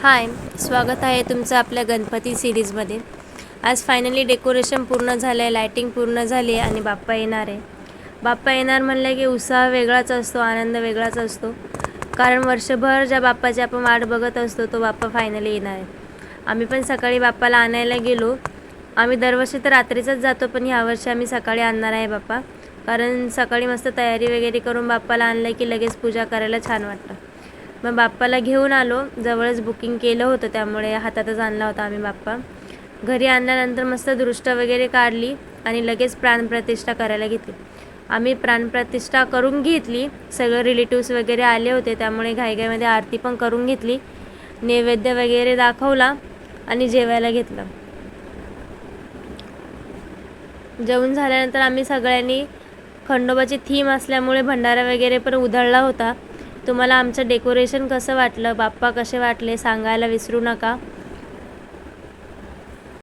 हाय, स्वागत आहे तुमचं आपल्या गणपती सिरीजमध्ये. आज फायनली डेकोरेशन पूर्ण झालं आहे, लायटिंग पूर्ण झाली आहे आणि बाप्पा येणार आहे. बाप्पा येणार म्हणलं की उत्साह वेगळाच असतो, आनंद वेगळाच असतो. कारण वर्षभर ज्या बाप्पाची आपण वाट बघत असतो तो बाप्पा फायनली येणार आहे. आम्ही पण सकाळी बाप्पाला आणायला गेलो. आम्ही दरवर्षी तर रात्रीचंच जातो, पण ह्यावर्षी आम्ही सकाळी आणणार आहे बाप्पा. कारण सकाळी मस्त तयारी वगैरे करून बाप्पाला आणलं की लगेच पूजा करायला छान वाटतं. मग बाप्पाला घेऊन आलो. जवळच बुकिंग केलं होतं त्यामुळे हातातच आणला होता आम्ही बाप्पा. घरी आणल्यानंतर मस्त दृष्ट वगैरे काढली आणि लगेच प्राणप्रतिष्ठा करायला घेतली. आम्ही प्राणप्रतिष्ठा करून घेतली. सगळे रिलेटिव्स वगैरे आले होते त्यामुळे घाईघाईमध्ये आरती पण करून घेतली, नैवेद्य वगैरे दाखवला आणि जेवायला घेतलं. जेवण झाल्यानंतर आम्ही सगळ्यांनी खंडोबाची थीम असल्यामुळे भंडारा वगैरे पण उधळला होता. तुम्हाला आमचं डेकोरेशन कसं वाटलं, बाप्पा कसे वाटले सांगायला विसरू नका.